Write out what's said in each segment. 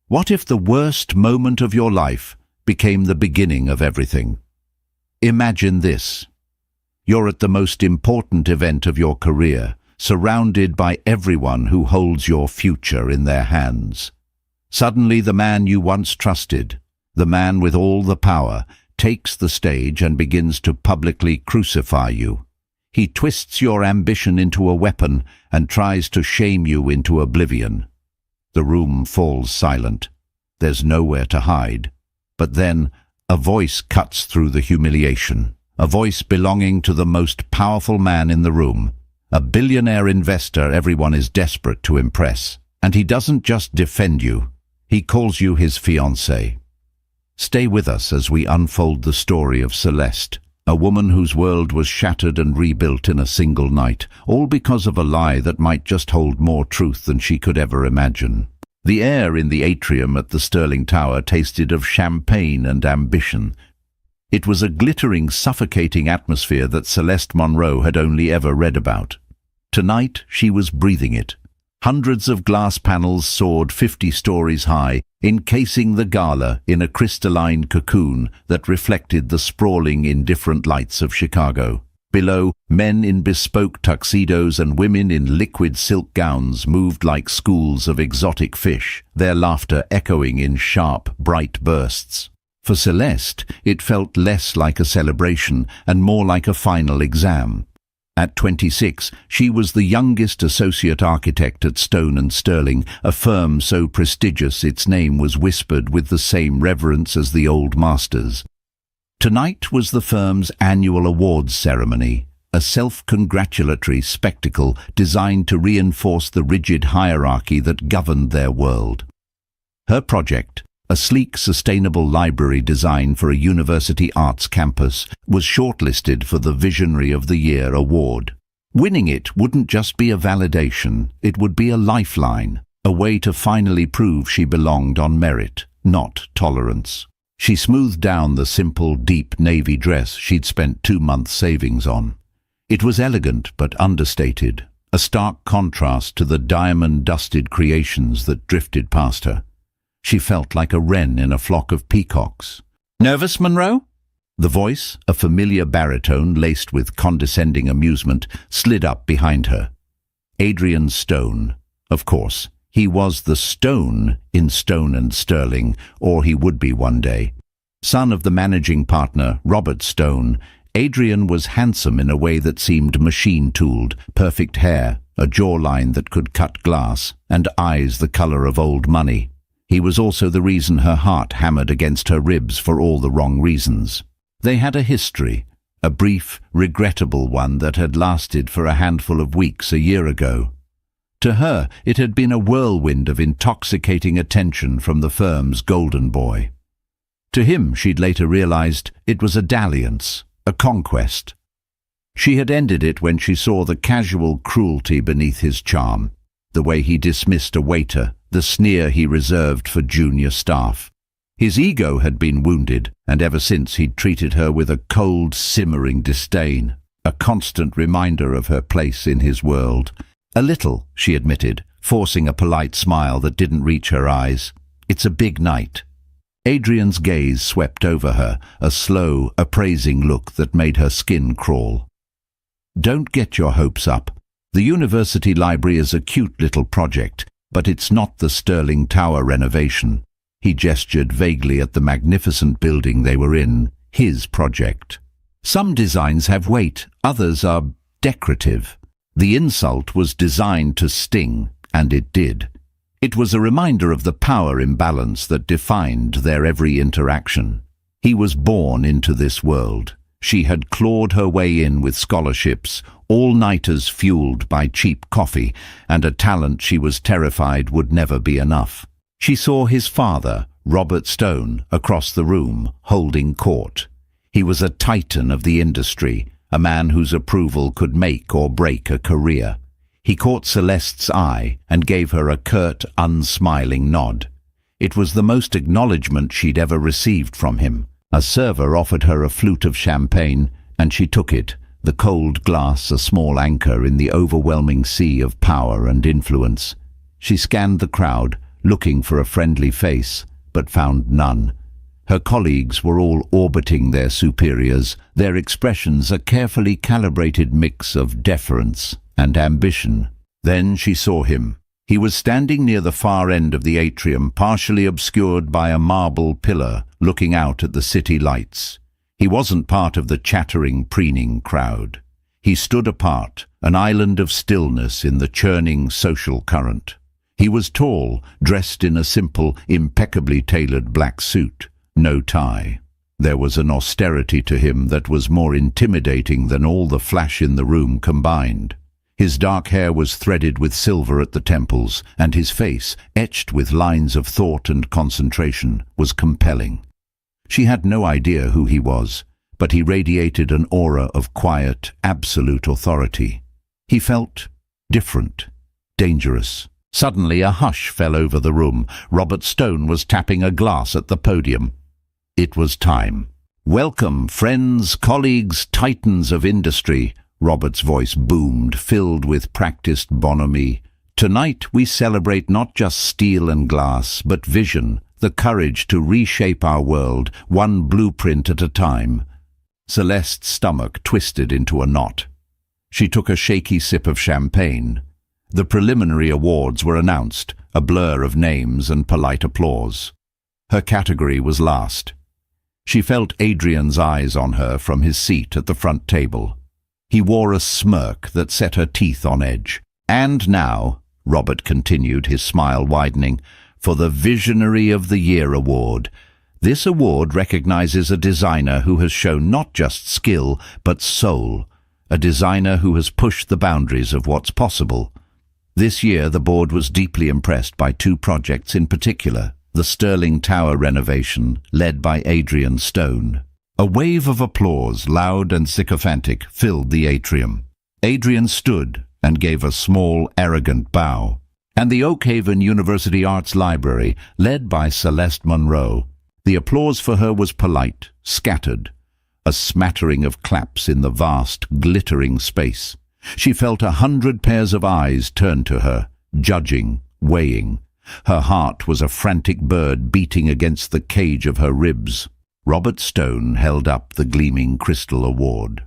What if the worst moment of your life became the beginning of everything? Imagine this. You're at the most important event of your career, surrounded by everyone who holds your future in their hands. Suddenly the man you once trusted, the man with all the power, takes the stage and begins to publicly crucify you. He twists your ambition into a weapon and tries to shame you into oblivion. The room falls silent. There's nowhere to hide. But then a voice cuts through the humiliation, a voice belonging to the most powerful man in the room, a billionaire investor everyone is desperate to impress. And he doesn't just defend you, he calls you his fiancée. Stay with us as we unfold the story of Celeste, a woman whose world was shattered and rebuilt in a single night, all because of a lie that might just hold more truth than she could ever imagine. The air in the atrium at the Sterling Tower tasted of champagne and ambition. It was a glittering, suffocating atmosphere that Celeste Monroe had only ever read about. Tonight she was breathing it. Hundreds of glass panels soared 50 stories high, encasing the gala in a crystalline cocoon that reflected the sprawling, indifferent lights of Chicago. Below, men in bespoke tuxedos and women in liquid silk gowns moved like schools of exotic fish, their laughter echoing in sharp, bright bursts. For Celeste, it felt less like a celebration and more like a final exam. At 26, she was the youngest associate architect at Stone & Sterling, a firm so prestigious its name was whispered with the same reverence as the old masters. Tonight was the firm's annual awards ceremony, a self-congratulatory spectacle designed to reinforce the rigid hierarchy that governed their world. Her project, a sleek, sustainable library design for a university arts campus, was shortlisted for the Visionary of the Year award. Winning it wouldn't just be a validation, it would be a lifeline, a way to finally prove she belonged on merit, not tolerance. She smoothed down the simple, deep navy dress she'd spent 2 months' savings on. It was elegant but understated, a stark contrast to the diamond-dusted creations that drifted past her. She felt like a wren in a flock of peacocks. "Nervous, Monroe?" The voice, a familiar baritone laced with condescending amusement, slid up behind her. Adrian Stone. Of course, he was the Stone in Stone & Sterling, or he would be one day. Son of the managing partner, Robert Stone, Adrian was handsome in a way that seemed machine-tooled, perfect hair, a jawline that could cut glass, and eyes the color of old money. He was also the reason her heart hammered against her ribs for all the wrong reasons. They had a history, a brief, regrettable one that had lasted for a handful of weeks a year ago. To her, it had been a whirlwind of intoxicating attention from the firm's golden boy. To him, she'd later realized, it was a dalliance, a conquest. She had ended it when she saw the casual cruelty beneath his charm, the way he dismissed a waiter, the sneer he reserved for junior staff. His ego had been wounded, and ever since he'd treated her with a cold, simmering disdain, a constant reminder of her place in his world. "A little," she admitted, forcing a polite smile that didn't reach her eyes. "It's a big night." Adrian's gaze swept over her, a slow, appraising look that made her skin crawl. "Don't get your hopes up. The university library is a cute little project, but it's not the Sterling Tower renovation." He gestured vaguely at the magnificent building they were in, his project. "Some designs have weight, others are decorative." The insult was designed to sting, and it did. It was a reminder of the power imbalance that defined their every interaction. He was born into this world. She had clawed her way in with scholarships, all-nighters fueled by cheap coffee, and a talent she was terrified would never be enough. She saw his father, Robert Stone, across the room, holding court. He was a titan of the industry, a man whose approval could make or break a career. He caught Celeste's eye and gave her a curt, unsmiling nod. It was the most acknowledgement she'd ever received from him. A server offered her a flute of champagne, and she took it, the cold glass a small anchor in the overwhelming sea of power and influence. She scanned the crowd, looking for a friendly face, but found none. Her colleagues were all orbiting their superiors, their expressions a carefully calibrated mix of deference and ambition. Then she saw him. He was standing near the far end of the atrium, partially obscured by a marble pillar, looking out at the city lights. He wasn't part of the chattering, preening crowd. He stood apart, an island of stillness in the churning social current. He was tall, dressed in a simple, impeccably tailored black suit. No tie. There was an austerity to him that was more intimidating than all the flash in the room combined. His dark hair was threaded with silver at the temples, and his face, etched with lines of thought and concentration, was compelling. She had no idea who he was, but he radiated an aura of quiet, absolute authority. He felt different, dangerous. Suddenly a hush fell over the room. Robert Stone was tapping a glass at the podium. It was time. "Welcome, friends, colleagues, titans of industry," Robert's voice boomed, filled with practiced bonhomie. "Tonight we celebrate not just steel and glass, but vision, the courage to reshape our world, one blueprint at a time." Celeste's stomach twisted into a knot. She took a shaky sip of champagne. The preliminary awards were announced, a blur of names and polite applause. Her category was last. She felt Adrian's eyes on her from his seat at the front table. He wore a smirk that set her teeth on edge. "And now," Robert continued, his smile widening, "for the Visionary of the Year award. This award recognizes a designer who has shown not just skill, but soul. A designer who has pushed the boundaries of what's possible." This year the board was deeply impressed by two projects in particular. The Sterling Tower renovation, led by Adrian Stone. A wave of applause, loud and sycophantic, filled the atrium. Adrian stood and gave a small, arrogant bow. And the Oakhaven University Arts Library, led by Celeste Monroe. The applause for her was polite, scattered, a smattering of claps in the vast, glittering space. She felt 100 pairs of eyes turn to her, judging, weighing. Her heart was a frantic bird beating against the cage of her ribs. Robert Stone held up the gleaming crystal award.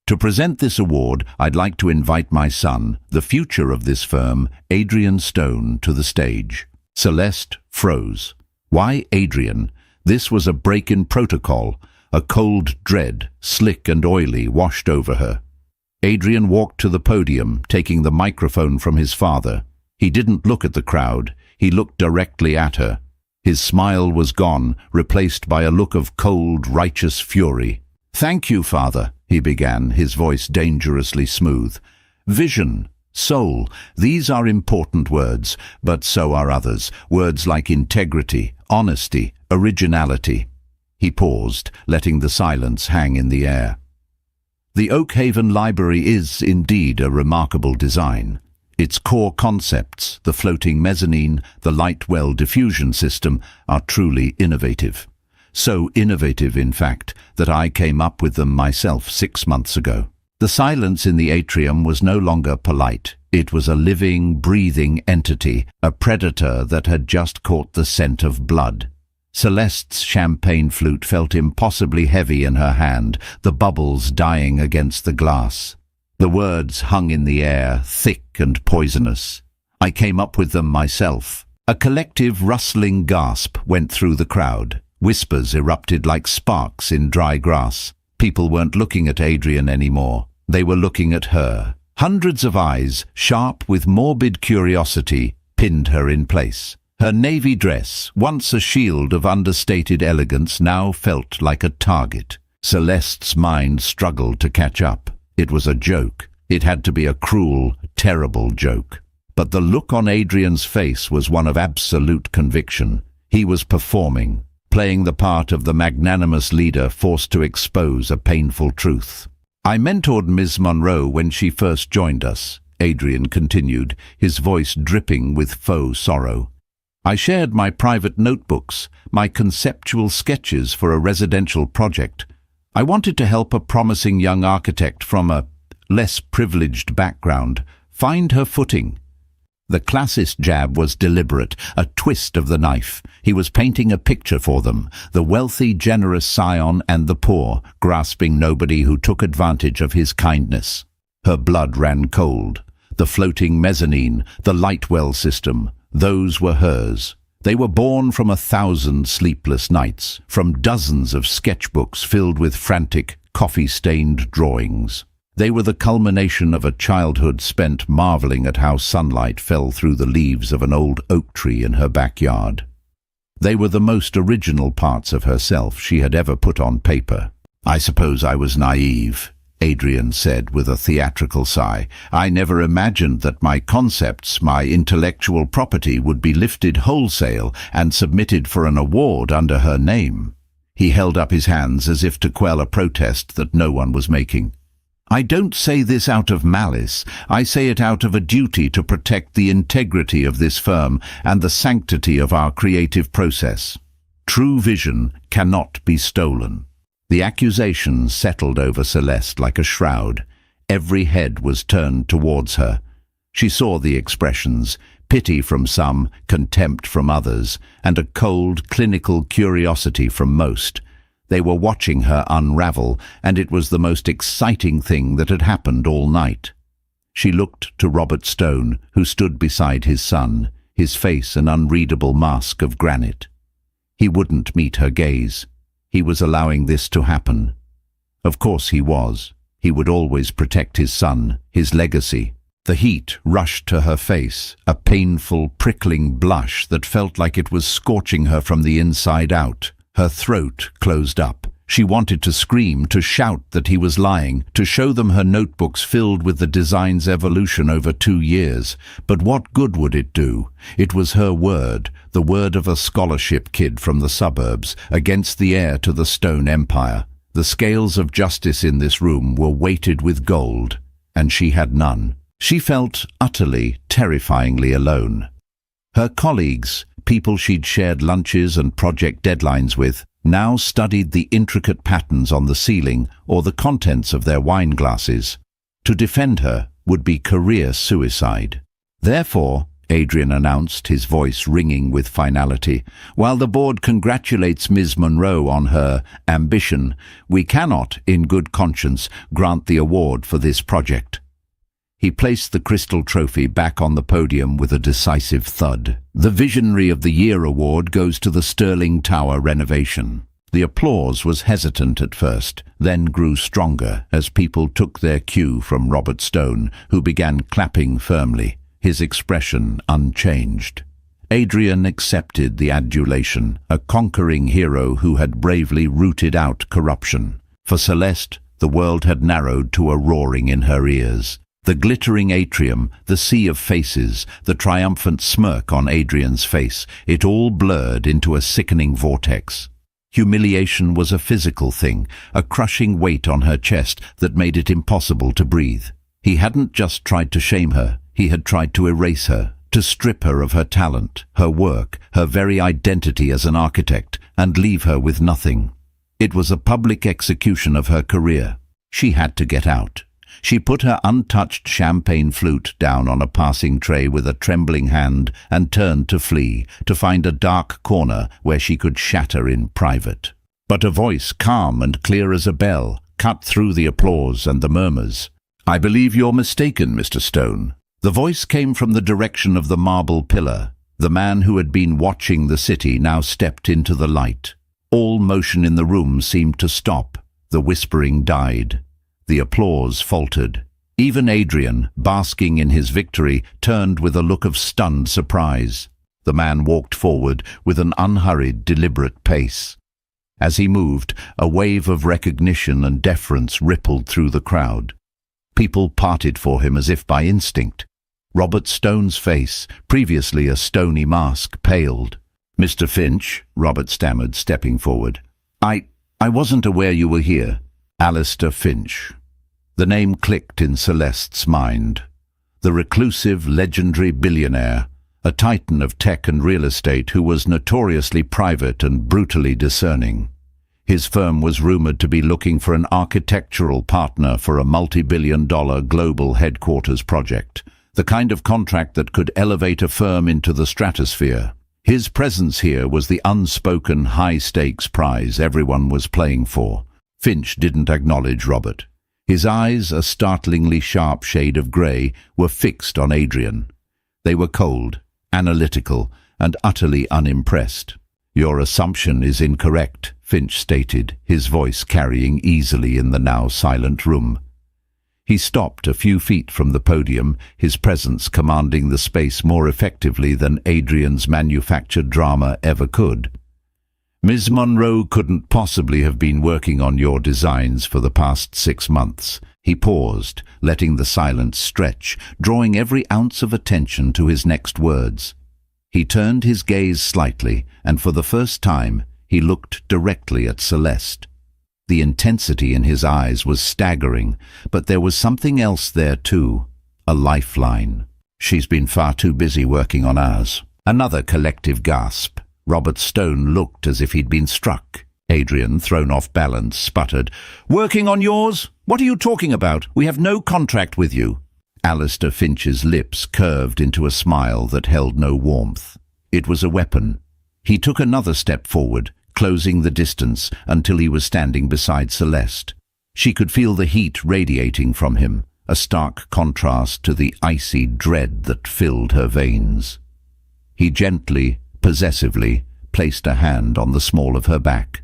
"To present this award, I'd like to invite my son, the future of this firm, Adrian Stone, to the stage." Celeste froze. Why Adrian? This was a break in protocol. A cold dread, slick and oily, washed over her. Adrian walked to the podium, taking the microphone from his father. He didn't look at the crowd. He looked directly at her. His smile was gone, replaced by a look of cold, righteous fury. "Thank you, Father," he began, his voice dangerously smooth. "Vision, soul, these are important words, but so are others. Words like integrity, honesty, originality." He paused, letting the silence hang in the air. The Oakhaven Library is indeed a remarkable design. Its core concepts, the floating mezzanine, the light well diffusion system, are truly innovative. So innovative, in fact, that I came up with them myself 6 months ago. The silence in the atrium was no longer polite. It was a living, breathing entity, a predator that had just caught the scent of blood. Celeste's champagne flute felt impossibly heavy in her hand, the bubbles dying against the glass. The words hung in the air, thick and poisonous. I came up with them myself. A collective rustling gasp went through the crowd. Whispers erupted like sparks in dry grass. People weren't looking at Adrian anymore. They were looking at her. Hundreds of eyes, sharp with morbid curiosity, pinned her in place. Her navy dress, once a shield of understated elegance, now felt like a target. Celeste's mind struggled to catch up. It was a joke. It had to be a cruel, terrible joke. But the look on Adrian's face was one of absolute conviction. He was performing, playing the part of the magnanimous leader forced to expose a painful truth. "I mentored Ms. Monroe when she first joined us," Adrian continued, his voice dripping with faux sorrow. "I shared my private notebooks, my conceptual sketches for a residential project. I wanted to help a promising young architect from a less privileged background find her footing. The classist jab was deliberate, a twist of the knife. He was painting a picture for them, the wealthy, generous scion and the poor, grasping nobody who took advantage of his kindness. Her blood ran cold. The floating mezzanine, the light well system, those were hers. They were born from 1,000 sleepless nights, from dozens of sketchbooks filled with frantic, coffee-stained drawings. They were the culmination of a childhood spent marveling at how sunlight fell through the leaves of an old oak tree in her backyard. They were the most original parts of herself she had ever put on paper. "I suppose I was naive," Adrian said with a theatrical sigh. "I never imagined that my concepts, my intellectual property, would be lifted wholesale and submitted for an award under her name." He held up his hands as if to quell a protest that no one was making. "I don't say this out of malice. I say it out of a duty to protect the integrity of this firm and the sanctity of our creative process. True vision cannot be stolen." The accusation settled over Celeste like a shroud. Every head was turned towards her. She saw the expressions, pity from some, contempt from others, and a cold, clinical curiosity from most. They were watching her unravel, and it was the most exciting thing that had happened all night. She looked to Robert Stone, who stood beside his son, his face an unreadable mask of granite. He wouldn't meet her gaze. He was allowing this to happen. Of course he was. He would always protect his son, his legacy. The heat rushed to her face, a painful, prickling blush that felt like it was scorching her from the inside out. Her throat closed up. She wanted to scream, to shout that he was lying, to show them her notebooks filled with the design's evolution over 2 years. But what good would it do? It was her word, the word of a scholarship kid from the suburbs, against the heir to the Stone Empire. The scales of justice in this room were weighted with gold, and she had none. She felt utterly, terrifyingly alone. Her colleagues, people she'd shared lunches and project deadlines with, now studied the intricate patterns on the ceiling or the contents of their wine glasses. To defend her would be career suicide. "Therefore," Adrian announced, his voice ringing with finality, "while the board congratulates Ms. Monroe on her ambition, we cannot, in good conscience, grant the award for this project." He placed the crystal trophy back on the podium with a decisive thud. "The Visionary of the Year award goes to the Sterling Tower renovation." The applause was hesitant at first, then grew stronger as people took their cue from Robert Stone, who began clapping firmly, his expression unchanged. Adrian accepted the adulation, a conquering hero who had bravely rooted out corruption. For Celeste, the world had narrowed to a roaring in her ears. The glittering atrium, the sea of faces, the triumphant smirk on Adrian's face, it all blurred into a sickening vortex. Humiliation was a physical thing, a crushing weight on her chest that made it impossible to breathe. He hadn't just tried to shame her, he had tried to erase her, to strip her of her talent, her work, her very identity as an architect, and leave her with nothing. It was a public execution of her career. She had to get out. She put her untouched champagne flute down on a passing tray with a trembling hand and turned to flee, to find a dark corner where she could shatter in private. But a voice, calm and clear as a bell, cut through the applause and the murmurs. "I believe you're mistaken, Mr. Stone." The voice came from the direction of the marble pillar. The man who had been watching the city now stepped into the light. All motion in the room seemed to stop. The whispering died. The applause faltered. Even Adrian, basking in his victory, turned with a look of stunned surprise. The man walked forward with an unhurried, deliberate pace. As he moved, a wave of recognition and deference rippled through the crowd. People parted for him as if by instinct. Robert Stone's face, previously a stony mask, paled. "Mr. Finch," Robert stammered, stepping forward. I wasn't aware you were here." Alistair Finch. The name clicked in Celeste's mind. The reclusive, legendary billionaire, a titan of tech and real estate who was notoriously private and brutally discerning. His firm was rumored to be looking for an architectural partner for a multi-billion-dollar global headquarters project. The kind of contract that could elevate a firm into the stratosphere. His presence here was the unspoken high-stakes prize everyone was playing for. Finch didn't acknowledge Robert. His eyes, a startlingly sharp shade of grey, were fixed on Adrian. They were cold, analytical, and utterly unimpressed. "Your assumption is incorrect," Finch stated, his voice carrying easily in the now silent room. He stopped a few feet from the podium, his presence commanding the space more effectively than Adrian's manufactured drama ever could. "Ms. Monroe couldn't possibly have been working on your designs for the past 6 months. He paused, letting the silence stretch, drawing every ounce of attention to his next words. He turned his gaze slightly, and for the first time, he looked directly at Celeste. The intensity in his eyes was staggering, but there was something else there too, a lifeline. "She's been far too busy working on ours." Another collective gasp. Robert Stone looked as if he'd been struck. Adrian, thrown off balance, sputtered, "Working on yours? What are you talking about? We have no contract with you." Alistair Finch's lips curved into a smile that held no warmth. It was a weapon. He took another step forward, closing the distance until he was standing beside Celeste. She could feel the heat radiating from him, a stark contrast to the icy dread that filled her veins. He gently, possessively, placed a hand on the small of her back.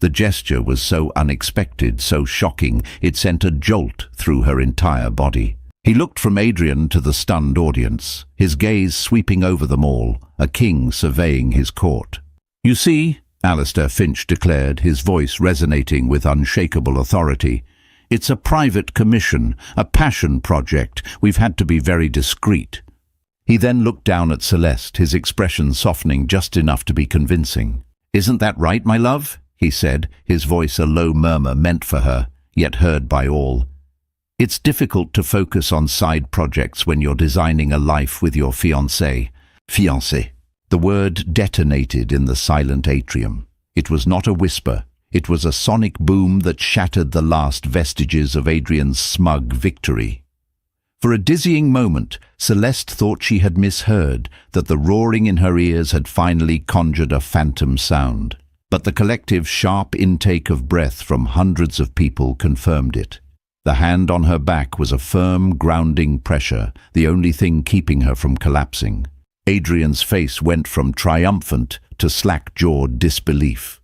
The gesture was so unexpected, so shocking, it sent a jolt through her entire body. He looked from Adrian to the stunned audience, his gaze sweeping over them all, a king surveying his court. "You see," Alistair Finch declared, his voice resonating with unshakable authority, "it's a private commission, a passion project. We've had to be very discreet." He then looked down at Celeste, his expression softening just enough to be convincing. "Isn't that right, my love?" he said, his voice a low murmur meant for her, yet heard by all. "It's difficult to focus on side projects when you're designing a life with your fiancée." Fiancée. The word detonated in the silent atrium. It was not a whisper. It was a sonic boom that shattered the last vestiges of Adrian's smug victory. For a dizzying moment, Celeste thought she had misheard, that the roaring in her ears had finally conjured a phantom sound. But the collective sharp intake of breath from hundreds of people confirmed it. The hand on her back was a firm, grounding pressure, the only thing keeping her from collapsing. Adrian's face went from triumphant to slack-jawed disbelief.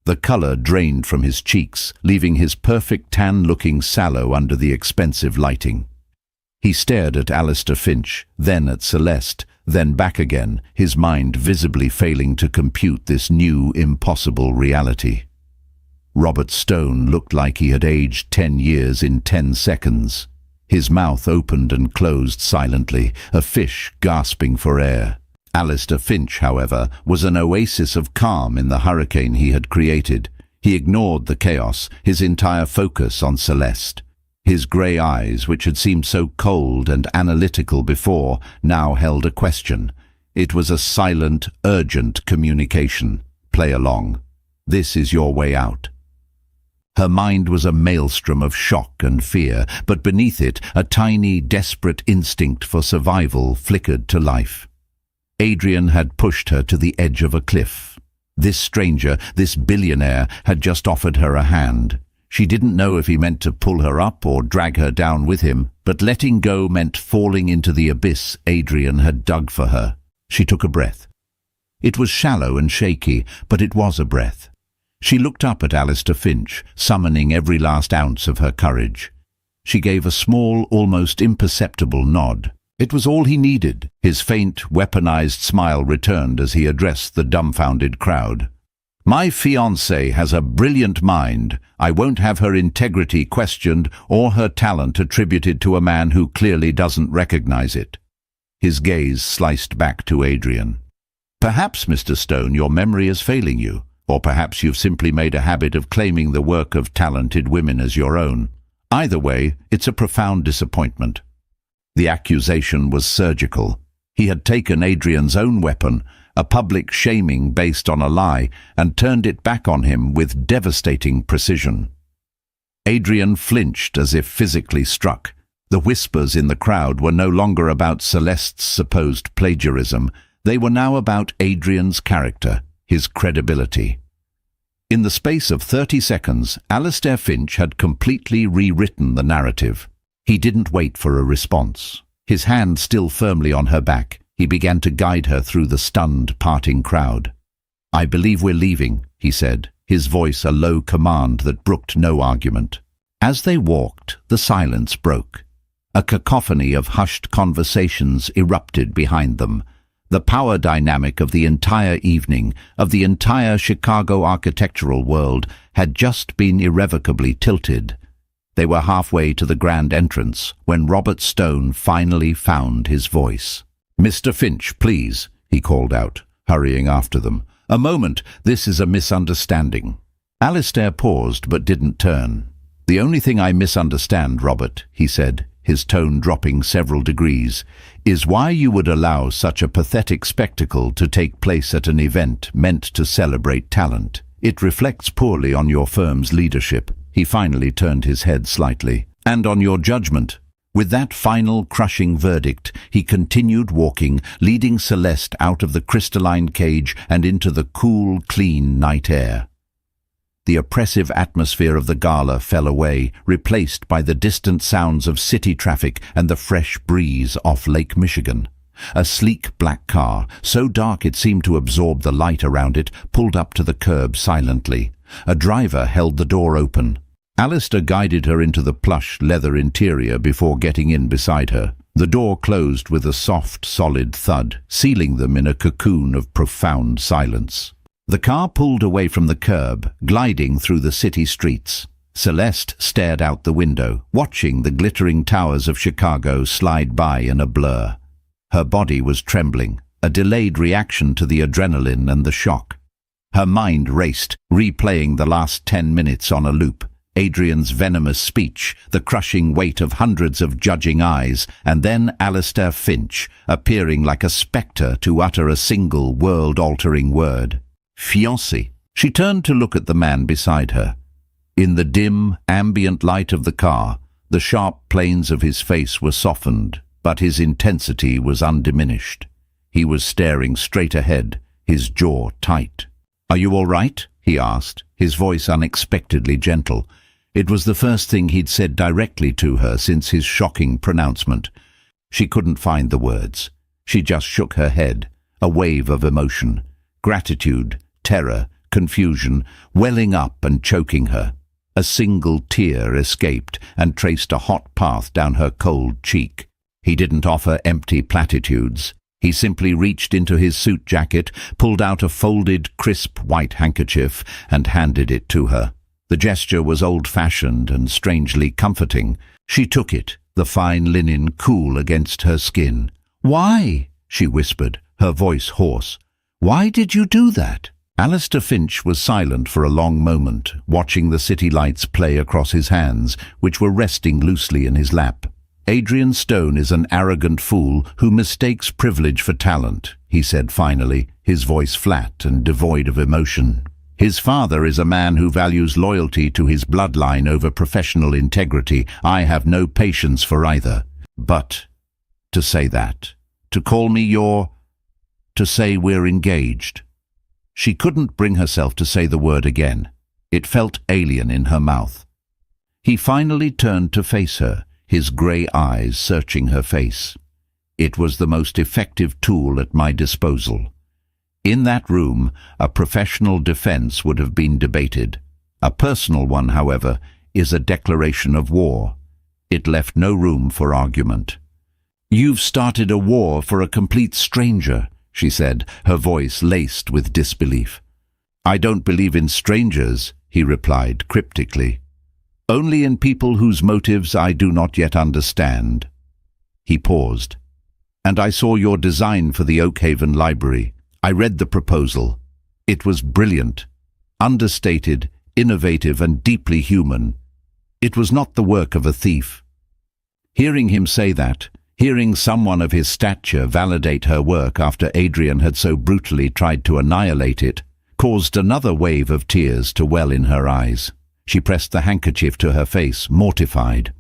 The colour drained from his cheeks, leaving his perfect tan-looking sallow under the expensive lighting. He stared at Alistair Finch, then at Celeste, then back again, his mind visibly failing to compute this new, impossible reality. Robert Stone looked like he had aged 10 years in 10 seconds. His mouth opened and closed silently, a fish gasping for air. Alistair Finch, however, was an oasis of calm in the hurricane he had created. He ignored the chaos, his entire focus on Celeste. His grey eyes, which had seemed so cold and analytical before, now held a question. It was a silent, urgent communication. "Play along. This is your way out." Her mind was a maelstrom of shock and fear, but beneath it, a tiny, desperate instinct for survival flickered to life. Adrian had pushed her to the edge of a cliff. This stranger, this billionaire, had just offered her a hand. She didn't know if he meant to pull her up or drag her down with him, but letting go meant falling into the abyss Adrian had dug for her. She took a breath. It was shallow and shaky, but it was a breath. She looked up at Alistair Finch, summoning every last ounce of her courage. She gave a small, almost imperceptible nod. It was all he needed. His faint, weaponized smile returned as he addressed the dumbfounded crowd. "My fiancée has a brilliant mind. I won't have her integrity questioned or her talent attributed to a man who clearly doesn't recognize it." His gaze sliced back to Adrian. "Perhaps, Mr. Stone, your memory is failing you. Or perhaps you've simply made a habit of claiming the work of talented women as your own. Either way, it's a profound disappointment." The accusation was surgical. He had taken Adrian's own weapon, a public shaming based on a lie, and turned it back on him with devastating precision. Adrian flinched as if physically struck. The whispers in the crowd were no longer about Celeste's supposed plagiarism. They were now about Adrian's character, his credibility. In the space of 30 seconds, Alistair Finch had completely rewritten the narrative. He didn't wait for a response. His hand still firmly on her back, he began to guide her through the stunned, parting crowd. "I believe we're leaving," he said, his voice a low command that brooked no argument. As they walked, the silence broke. A cacophony of hushed conversations erupted behind them. The power dynamic of the entire evening, of the entire Chicago architectural world, had just been irrevocably tilted. They were halfway to the grand entrance when Robert Stone finally found his voice. "Mr. Finch, please," he called out, hurrying after them. "A moment, this is a misunderstanding." Alistair paused but didn't turn. "The only thing I misunderstand, Robert," he said, his tone dropping several degrees, "is why you would allow such a pathetic spectacle to take place at an event meant to celebrate talent. It reflects poorly on your firm's leadership." He finally turned his head slightly. "And on your judgment." With that final crushing verdict, he continued walking, leading Celeste out of the crystalline cage and into the cool, clean night air. The oppressive atmosphere of the gala fell away, replaced by the distant sounds of city traffic and the fresh breeze off Lake Michigan. A sleek black car, so dark it seemed to absorb the light around it, pulled up to the curb silently. A driver held the door open. Alistair guided her into the plush leather interior before getting in beside her. The door closed with a soft, solid thud, sealing them in a cocoon of profound silence. The car pulled away from the curb, gliding through the city streets. Celeste stared out the window, watching the glittering towers of Chicago slide by in a blur. Her body was trembling, a delayed reaction to the adrenaline and the shock. Her mind raced, replaying the last 10 minutes on a loop. Adrian's venomous speech, the crushing weight of hundreds of judging eyes, and then Alistair Finch, appearing like a spectre to utter a single world-altering word. "Fiancée." She turned to look at the man beside her. In the dim, ambient light of the car, the sharp planes of his face were softened, but his intensity was undiminished. He was staring straight ahead, his jaw tight. "Are you all right?" he asked, his voice unexpectedly gentle. It was the first thing he'd said directly to her since his shocking pronouncement. She couldn't find the words. She just shook her head, a wave of emotion, gratitude, terror, confusion, welling up and choking her. A single tear escaped and traced a hot path down her cold cheek. He didn't offer empty platitudes. He simply reached into his suit jacket, pulled out a folded, crisp white handkerchief, and handed it to her. The gesture was old-fashioned and strangely comforting. She took it, the fine linen cool against her skin. "Why?" she whispered, her voice hoarse. "Why did you do that?" Alistair Finch was silent for a long moment, watching the city lights play across his hands, which were resting loosely in his lap. "Adrian Stone is an arrogant fool who mistakes privilege for talent," he said finally, his voice flat and devoid of emotion. "His father is a man who values loyalty to his bloodline over professional integrity. I have no patience for either. But to say that, to call me to say we're engaged." She couldn't bring herself to say the word again. It felt alien in her mouth. He finally turned to face her, his grey eyes searching her face. It was the most effective tool at my disposal. In that room, a professional defense would have been debated. A personal one, however, is a declaration of war. It left no room for argument. "You've started a war for a complete stranger," she said, her voice laced with disbelief. "I don't believe in strangers," he replied cryptically. "Only in people whose motives I do not yet understand." He paused. "And I saw your design for the Oakhaven Library. I read the proposal. It was brilliant, understated, innovative, and deeply human. It was not the work of a thief." Hearing him say that, hearing someone of his stature validate her work after Adrian had so brutally tried to annihilate it, caused another wave of tears to well in her eyes. She pressed the handkerchief to her face, mortified.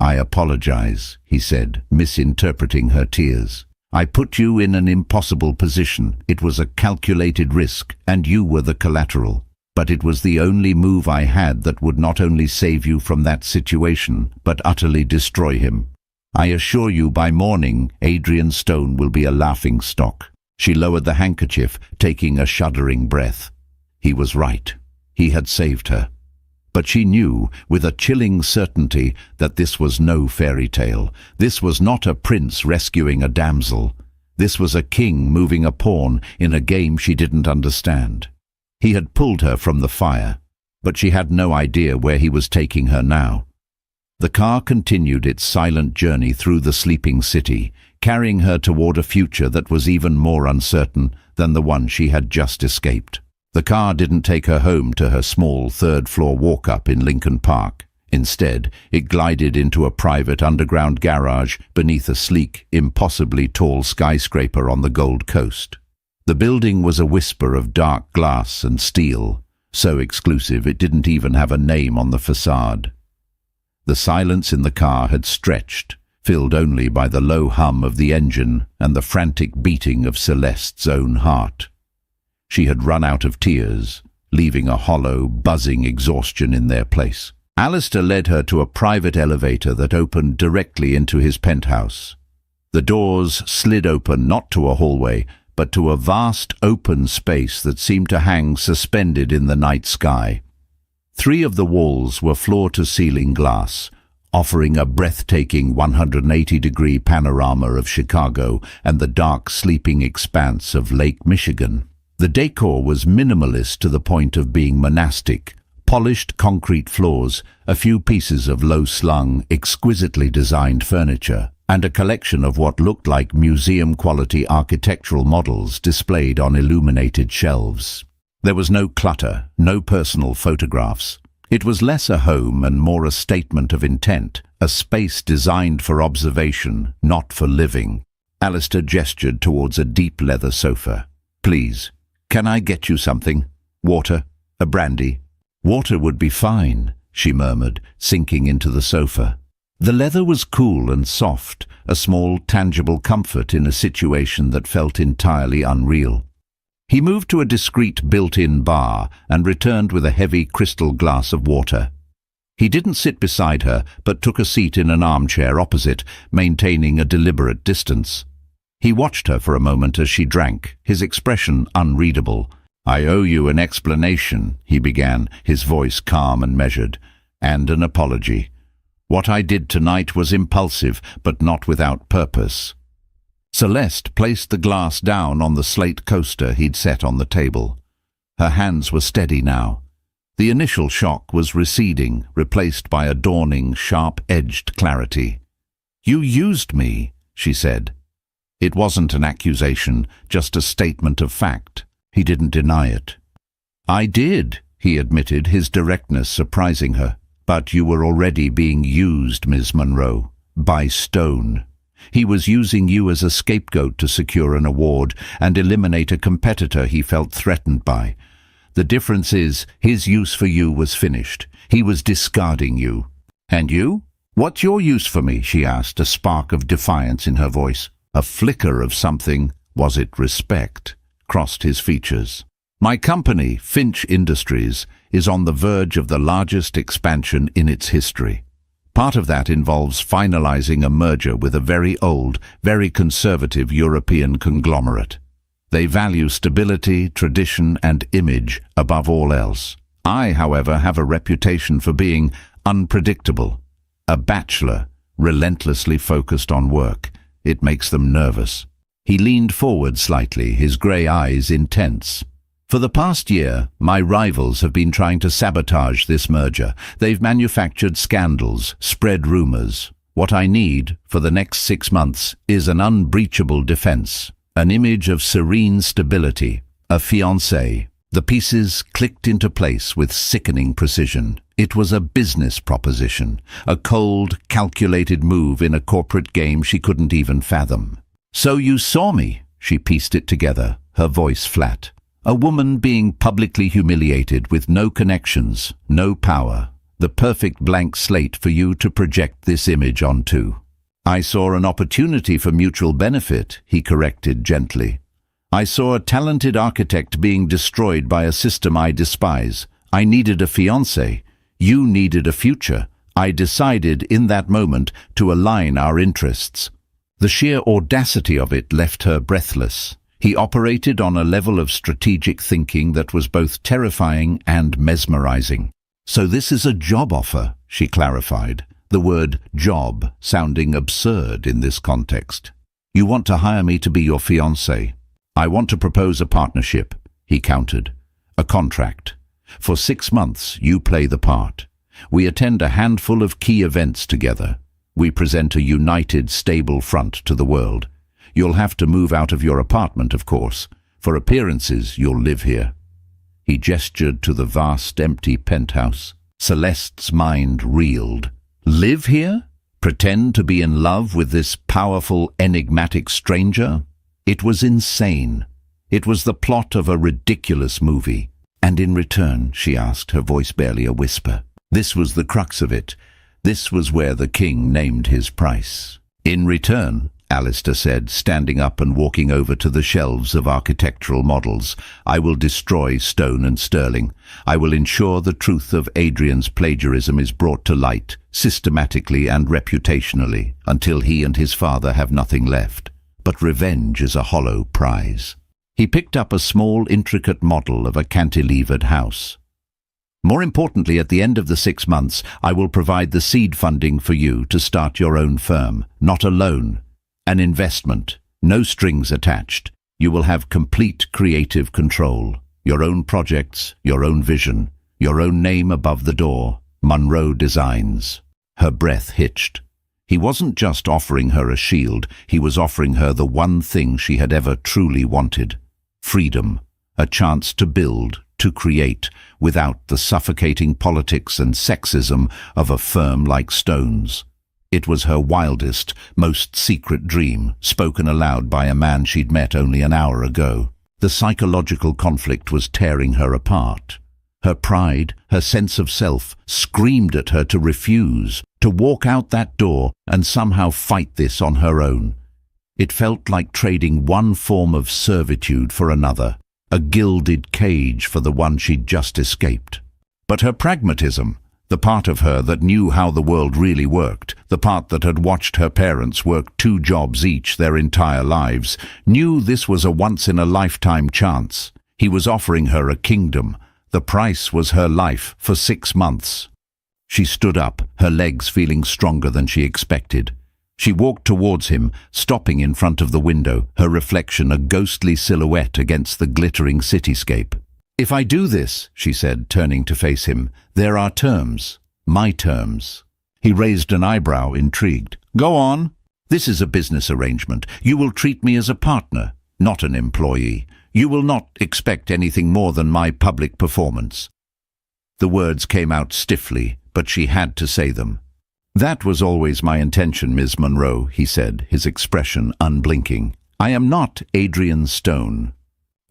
"I apologize," he said, misinterpreting her tears. "I put you in an impossible position. It was a calculated risk, and you were the collateral. But it was the only move I had that would not only save you from that situation, but utterly destroy him. I assure you by morning, Adrian Stone will be a laughingstock." She lowered the handkerchief, taking a shuddering breath. He was right. He had saved her. But she knew, with a chilling certainty, that this was no fairy tale. This was not a prince rescuing a damsel. This was a king moving a pawn in a game she didn't understand. He had pulled her from the fire, but she had no idea where he was taking her now. The car continued its silent journey through the sleeping city, carrying her toward a future that was even more uncertain than the one she had just escaped. The car didn't take her home to her small third-floor walk-up in Lincoln Park. Instead, it glided into a private underground garage beneath a sleek, impossibly tall skyscraper on the Gold Coast. The building was a whisper of dark glass and steel, so exclusive it didn't even have a name on the facade. The silence in the car had stretched, filled only by the low hum of the engine and the frantic beating of Celeste's own heart. She had run out of tears, leaving a hollow, buzzing exhaustion in their place. Alistair led her to a private elevator that opened directly into his penthouse. The doors slid open not to a hallway, but to a vast open space that seemed to hang suspended in the night sky. 3 of the walls were floor-to-ceiling glass, offering a breathtaking 180-degree panorama of Chicago and the dark sleeping expanse of Lake Michigan. The decor was minimalist to the point of being monastic. Polished concrete floors, a few pieces of low-slung, exquisitely designed furniture, and a collection of what looked like museum-quality architectural models displayed on illuminated shelves. There was no clutter, no personal photographs. It was less a home and more a statement of intent, a space designed for observation, not for living. Alistair gestured towards a deep leather sofa. "Please, can I get you something? Water? A brandy?" "Water would be fine," she murmured, sinking into the sofa. The leather was cool and soft, a small, tangible comfort in a situation that felt entirely unreal. He moved to a discreet built-in bar and returned with a heavy crystal glass of water. He didn't sit beside her, but took a seat in an armchair opposite, maintaining a deliberate distance. He watched her for a moment as she drank, his expression unreadable. "I owe you an explanation," he began, his voice calm and measured, "and an apology. What I did tonight was impulsive, but not without purpose." Celeste placed the glass down on the slate coaster he'd set on the table. Her hands were steady now. The initial shock was receding, replaced by a dawning, sharp-edged clarity. "You used me," she said. It wasn't an accusation, just a statement of fact. He didn't deny it. "I did," he admitted, his directness surprising her. "But you were already being used, Ms. Monroe, by Stone. He was using you as a scapegoat to secure an award and eliminate a competitor he felt threatened by. The difference is, his use for you was finished. He was discarding you." "And you? What's your use for me?" she asked, a spark of defiance in her voice. A flicker of something, was it respect, crossed his features. "My company, Finch Industries, is on the verge of the largest expansion in its history. Part of that involves finalizing a merger with a very old, very conservative European conglomerate. They value stability, tradition, and image above all else. I, however, have a reputation for being unpredictable. A bachelor, relentlessly focused on work. It makes them nervous." He leaned forward slightly, his grey eyes intense. "For the past year, my rivals have been trying to sabotage this merger. They've manufactured scandals, spread rumors. What I need, for the next 6 months, is an unbreachable defense, an image of serene stability, a fiancée." The pieces clicked into place with sickening precision. It was a business proposition, a cold, calculated move in a corporate game she couldn't even fathom. "So you saw me," she pieced it together, her voice flat. A woman being publicly humiliated with no connections, no power. the perfect blank slate for you to project this image onto. I saw an opportunity for mutual benefit, he corrected gently. I saw a talented architect being destroyed by a system I despise. I needed a fiancé. You needed a future. I decided in that moment to align our interests. The sheer audacity of it left her breathless. He operated on a level of strategic thinking that was both terrifying and mesmerizing. So this is a job offer, she clarified, the word job sounding absurd in this context. You want to hire me to be your fiancé. I want to propose a partnership, he countered. A contract. For 6 months, you play the part. We attend a handful of key events together. We present a united, stable front to the world. You'll have to move out of your apartment, of course. For appearances, you'll live here. He gestured to the vast, empty penthouse. Celeste's mind reeled. Live here? Pretend to be in love with this powerful, enigmatic stranger? It was insane. It was the plot of a ridiculous movie. And in return, she asked, her voice barely a whisper. This was the crux of it. This was where the king named his price. In return, Alistair said, standing up and walking over to the shelves of architectural models, I will destroy stone and sterling. I will ensure the truth of Adrian's plagiarism is brought to light, systematically and reputationally, until he and his father have nothing left. But revenge is a hollow prize. He picked up a small, intricate model of a cantilevered house. More importantly, at the end of the 6 months, I will provide the seed funding for you to start your own firm, not a loan, an investment, no strings attached. You will have complete creative control, your own projects, your own vision, your own name above the door, Monroe Designs. Her breath hitched. He wasn't just offering her a shield, he was offering her the one thing she had ever truly wanted. Freedom, a chance to build, to create, without the suffocating politics and sexism of a firm like Stone's. It was her wildest, most secret dream, spoken aloud by a man she'd met only an hour ago. The psychological conflict was tearing her apart. Her pride, her sense of self, screamed at her to refuse, to walk out that door and somehow fight this on her own. It felt like trading one form of servitude for another, a gilded cage for the one she'd just escaped. But her pragmatism, the part of her that knew how the world really worked, the part that had watched her parents work 2 jobs each their entire lives, knew this was a once-in-a-lifetime chance. He was offering her a kingdom. The price was her life for 6 months. She stood up, her legs feeling stronger than she expected. She walked towards him, stopping in front of the window, her reflection a ghostly silhouette against the glittering cityscape. If I do this, she said, turning to face him, there are terms. My terms. He raised an eyebrow, intrigued. Go on. This is a business arrangement. You will treat me as a partner, not an employee. You will not expect anything more than my public performance. The words came out stiffly, but she had to say them. That was always my intention, Miss Monroe, he said, his expression unblinking. I am not Adrian Stone.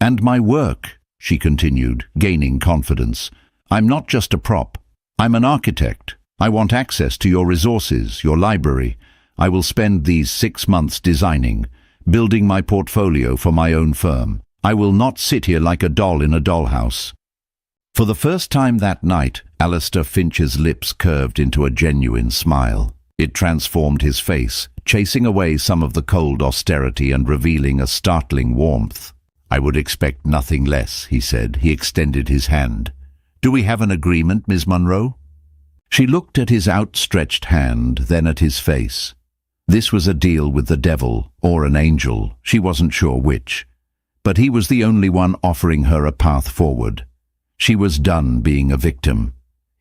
And my work, she continued, gaining confidence. I'm not just a prop. I'm an architect. I want access to your resources, your library. I will spend these 6 months designing, building my portfolio for my own firm. I will not sit here like a doll in a dollhouse. For the first time that night, Alistair Finch's lips curved into a genuine smile. It transformed his face, chasing away some of the cold austerity and revealing a startling warmth. I would expect nothing less, he said. He extended his hand. Do we have an agreement, Miss Monroe? She looked at his outstretched hand, then at his face. This was a deal with the devil, or an angel, she wasn't sure which. But he was the only one offering her a path forward. She was done being a victim.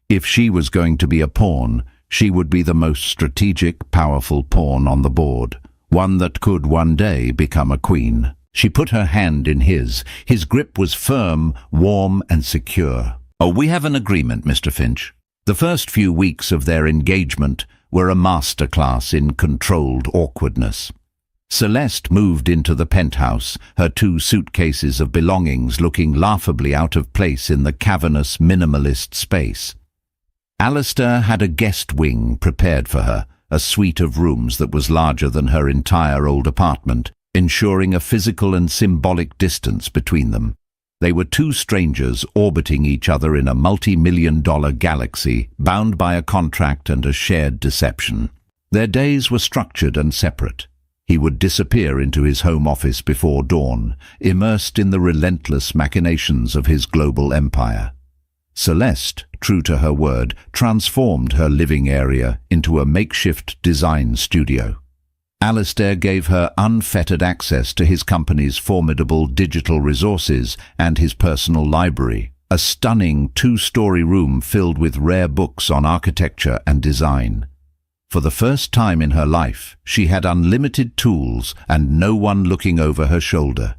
If she was going to be a pawn, she would be the most strategic, powerful pawn on the board, one that could one day become a queen. She put her hand in his. His grip was firm, warm, and secure. Oh, we have an agreement, Mr. Finch. The first few weeks of their engagement were a masterclass in controlled awkwardness. Celeste moved into the penthouse, her 2 suitcases of belongings looking laughably out of place in the cavernous, minimalist space. Alistair had a guest wing prepared for her, a suite of rooms that was larger than her entire old apartment, ensuring a physical and symbolic distance between them. They were two strangers orbiting each other in a multi-million-dollar galaxy, bound by a contract and a shared deception. Their days were structured and separate. He would disappear into his home office before dawn, immersed in the relentless machinations of his global empire. Celeste, true to her word, transformed her living area into a makeshift design studio. Alistair gave her unfettered access to his company's formidable digital resources and his personal library, a stunning two-story room filled with rare books on architecture and design. For the first time in her life, she had unlimited tools and no one looking over her shoulder.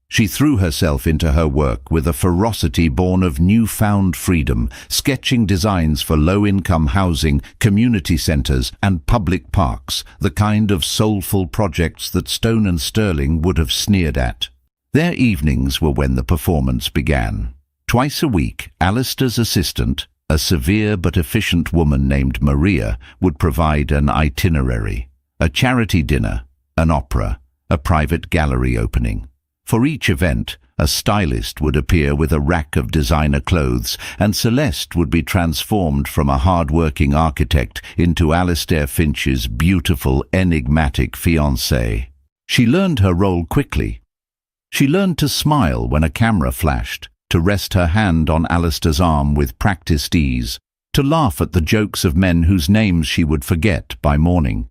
She threw herself into her work with a ferocity born of newfound freedom, sketching designs for low-income housing, community centers, and public parks, the kind of soulful projects that Stone and Sterling would have sneered at. Their evenings were when the performance began. Twice a week, Alistair's assistant, a severe but efficient woman named Maria, would provide an itinerary, a charity dinner, an opera, a private gallery opening. For each event, a stylist would appear with a rack of designer clothes, and Celeste would be transformed from a hard-working architect into Alistair Finch's beautiful, enigmatic fiancée. She learned her role quickly. She learned to smile when a camera flashed, to rest her hand on Alistair's arm with practiced ease, to laugh at the jokes of men whose names she would forget by morning.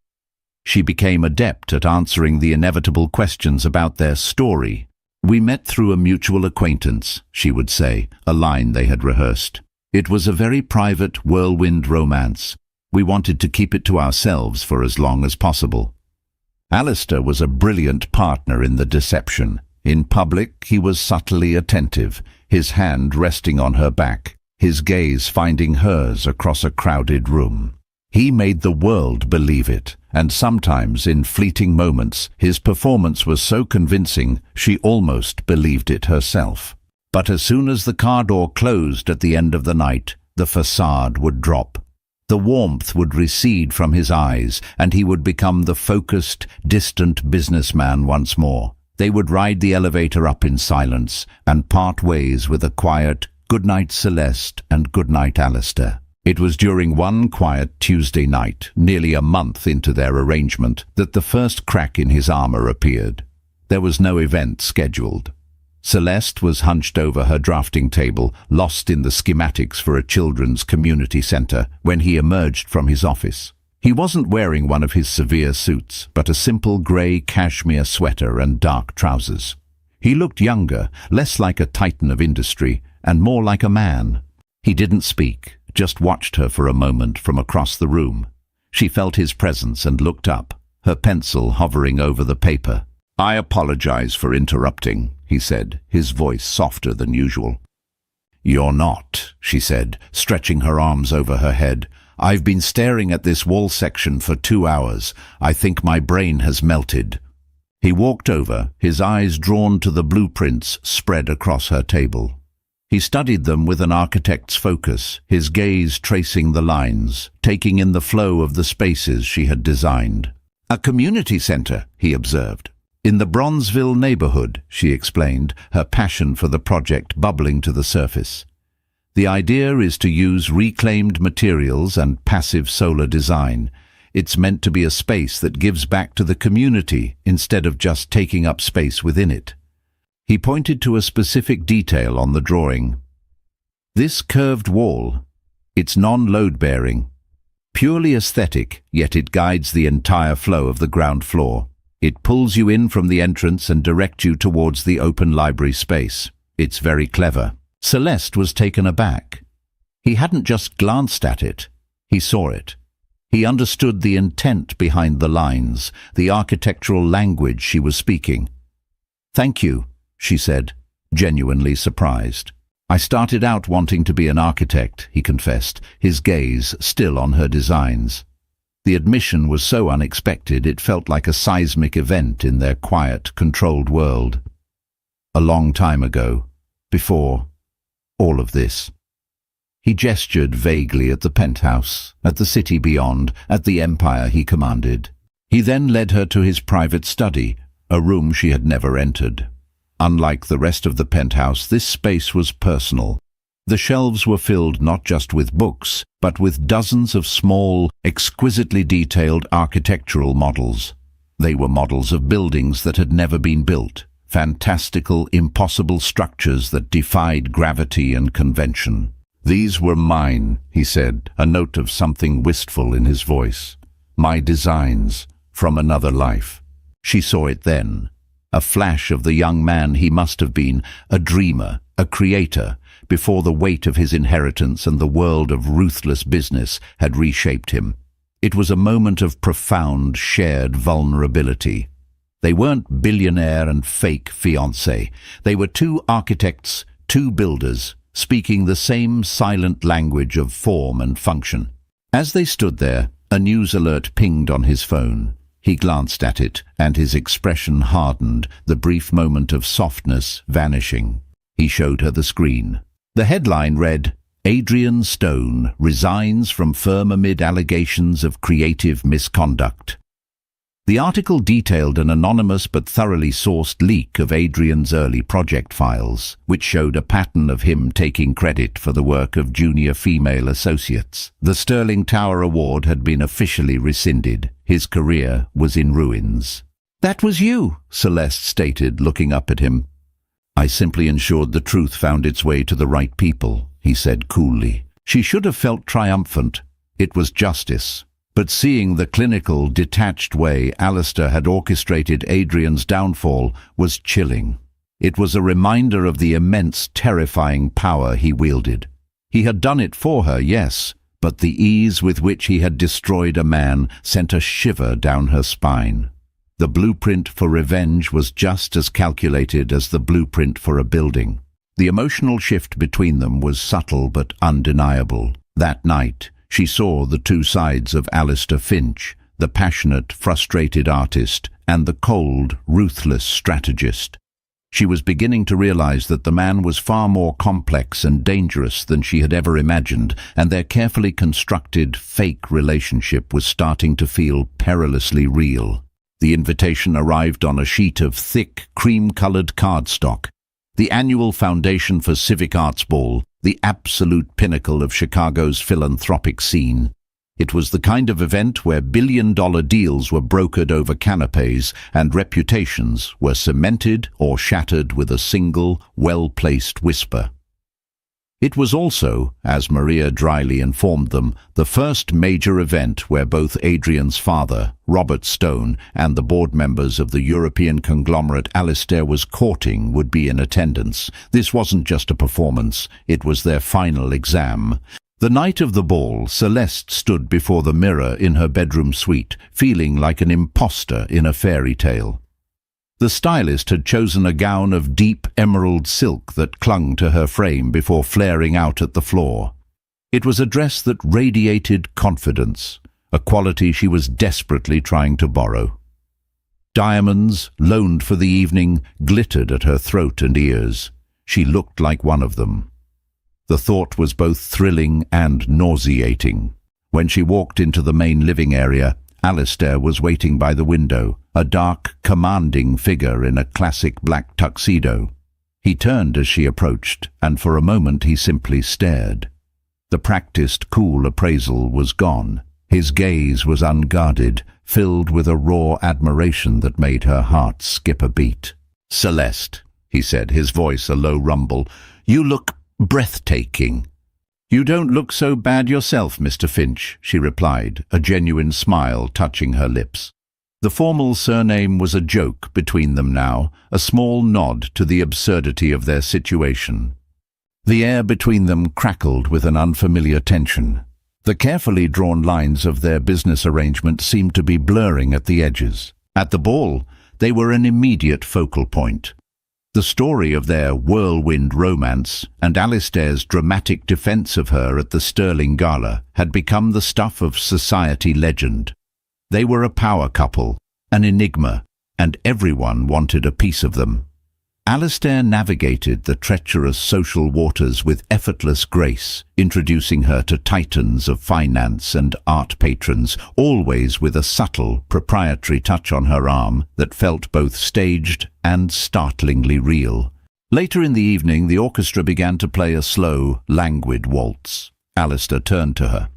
She became adept at answering the inevitable questions about their story. "We met through a mutual acquaintance," she would say, a line they had rehearsed. "It was a very private, whirlwind romance. We wanted to keep it to ourselves for as long as possible." Alistair was a brilliant partner in the deception. In public, he was subtly attentive, his hand resting on her back, his gaze finding hers across a crowded room. He made the world believe it, and sometimes, in fleeting moments, his performance was so convincing she almost believed it herself. But as soon as the car door closed at the end of the night, the facade would drop. The warmth would recede from his eyes, and he would become the focused, distant businessman once more. They would ride the elevator up in silence and part ways with a quiet, "Good night, Celeste," and "Good night, Alistair." It was during one quiet Tuesday night, nearly a month into their arrangement, that the first crack in his armor appeared. There was no event scheduled. Celeste was hunched over her drafting table, lost in the schematics for a children's community center, when he emerged from his office. He wasn't wearing one of his severe suits, but a simple grey cashmere sweater and dark trousers. He looked younger, less like a titan of industry, and more like a man. He didn't speak, just watched her for a moment from across the room. She felt his presence and looked up, her pencil hovering over the paper. "I apologize for interrupting," he said, his voice softer than usual. "You're not," she said, stretching her arms over her head. "I've been staring at this wall section for 2 hours. I think my brain has melted." He walked over, his eyes drawn to the blueprints spread across her table. He studied them with an architect's focus, his gaze tracing the lines, taking in the flow of the spaces she had designed. "A community center," he observed. "In the Bronzeville neighborhood," she explained, her passion for the project bubbling to the surface. "The idea is to use reclaimed materials and passive solar design. It's meant to be a space that gives back to the community instead of just taking up space within it." He pointed to a specific detail on the drawing. "This curved wall, it's non-load-bearing. Purely aesthetic, yet it guides the entire flow of the ground floor. It pulls you in from the entrance and directs you towards the open library space. It's very clever." Celeste was taken aback. He hadn't just glanced at it. He saw it. He understood the intent behind the lines, the architectural language she was speaking. "Thank you," she said, genuinely surprised. "I started out wanting to be an architect," he confessed, his gaze still on her designs. The admission was so unexpected it felt like a seismic event in their quiet, controlled world. A long time ago, before all of this. He gestured vaguely at the penthouse, at the city beyond, at the empire he commanded. He then led her to his private study, a room she had never entered. Unlike the rest of the penthouse, this space was personal. The shelves were filled not just with books, but with dozens of small, exquisitely detailed architectural models. They were models of buildings that had never been built, fantastical, impossible structures that defied gravity and convention. "These were mine," he said, a note of something wistful in his voice. "My designs, from another life." She saw it then. A flash of the young man he must have been, a dreamer, a creator, before the weight of his inheritance and the world of ruthless business had reshaped him. It was a moment of profound, shared vulnerability. They weren't billionaire and fake fiancé. They were two architects, two builders, speaking the same silent language of form and function. As they stood there, a news alert pinged on his phone. He glanced at it, and his expression hardened, the brief moment of softness vanishing. He showed her the screen. The headline read, "Adrian Stone resigns from firm amid allegations of creative misconduct." The article detailed an anonymous but thoroughly sourced leak of Adrian's early project files, which showed a pattern of him taking credit for the work of junior female associates. The Sterling Tower Award had been officially rescinded. His career was in ruins. "That was you," Celeste stated, looking up at him. "I simply ensured the truth found its way to the right people," he said coolly. She should have felt triumphant. It was justice. But seeing the clinical, detached way Alistair had orchestrated Adrian's downfall was chilling. It was a reminder of the immense, terrifying power he wielded. He had done it for her, yes, but the ease with which he had destroyed a man sent a shiver down her spine. The blueprint for revenge was just as calculated as the blueprint for a building. The emotional shift between them was subtle but undeniable. That night, she saw the two sides of Alistair Finch, the passionate, frustrated artist and the cold, ruthless strategist. She was beginning to realize that the man was far more complex and dangerous than she had ever imagined, and their carefully constructed, fake relationship was starting to feel perilously real. The invitation arrived on a sheet of thick, cream-colored cardstock. The annual Foundation for Civic Arts Ball, the absolute pinnacle of Chicago's philanthropic scene. It was the kind of event where billion-dollar deals were brokered over canapes and reputations were cemented or shattered with a single, well-placed whisper. It was also, as Maria dryly informed them, the first major event where both Adrian's father, Robert Stone, and the board members of the European conglomerate Alistair was courting would be in attendance. This wasn't just a performance, it was their final exam. The night of the ball, Celeste stood before the mirror in her bedroom suite, feeling like an imposter in a fairy tale. The stylist had chosen a gown of deep emerald silk that clung to her frame before flaring out at the floor. It was a dress that radiated confidence, a quality she was desperately trying to borrow. Diamonds, loaned for the evening, glittered at her throat and ears. She looked like one of them. The thought was both thrilling and nauseating. When she walked into the main living area, Alistair was waiting by the window, a dark, commanding figure in a classic black tuxedo. He turned as she approached, and for a moment he simply stared. The practiced, cool appraisal was gone. His gaze was unguarded, filled with a raw admiration that made her heart skip a beat. "Celeste," he said, his voice a low rumble, "you look breathtaking." "You don't look so bad yourself, Mr. Finch," she replied, a genuine smile touching her lips. The formal surname was a joke between them now, a small nod to the absurdity of their situation. The air between them crackled with an unfamiliar tension. The carefully drawn lines of their business arrangement seemed to be blurring at the edges. At the ball, they were an immediate focal point. The story of their whirlwind romance and Alistair's dramatic defense of her at the Sterling Gala had become the stuff of society legend. They were a power couple, an enigma, and everyone wanted a piece of them. Alistair navigated the treacherous social waters with effortless grace, introducing her to titans of finance and art patrons, always with a subtle, proprietary touch on her arm that felt both staged and startlingly real. Later in the evening, the orchestra began to play a slow, languid waltz. Alistair turned to her.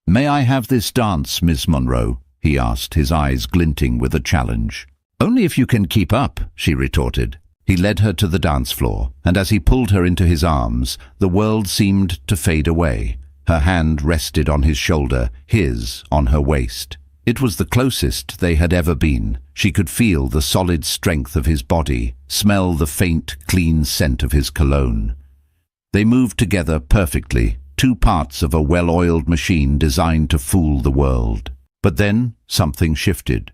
"May I have this dance, Miss Monroe?" he asked, his eyes glinting with a challenge. "Only if you can keep up," she retorted. He led her to the dance floor, and as he pulled her into his arms, the world seemed to fade away. Her hand rested on his shoulder, his on her waist. It was the closest they had ever been. She could feel the solid strength of his body, smell the faint, clean scent of his cologne. They moved together perfectly, two parts of a well-oiled machine designed to fool the world. But then something shifted.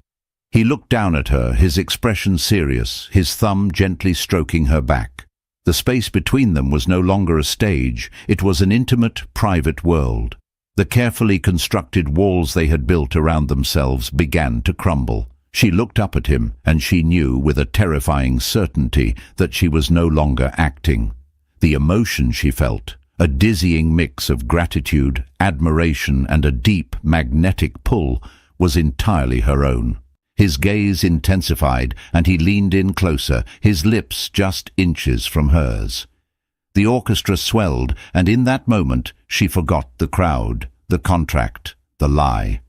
He looked down at her, his expression serious, his thumb gently stroking her back. The space between them was no longer a stage, it was an intimate, private world. The carefully constructed walls they had built around themselves began to crumble. She looked up at him, and she knew with a terrifying certainty that she was no longer acting. The emotion she felt, a dizzying mix of gratitude, admiration, and a deep, magnetic pull, was entirely her own. His gaze intensified, and he leaned in closer, his lips just inches from hers. The orchestra swelled, and in that moment she forgot the crowd, the contract, the lie.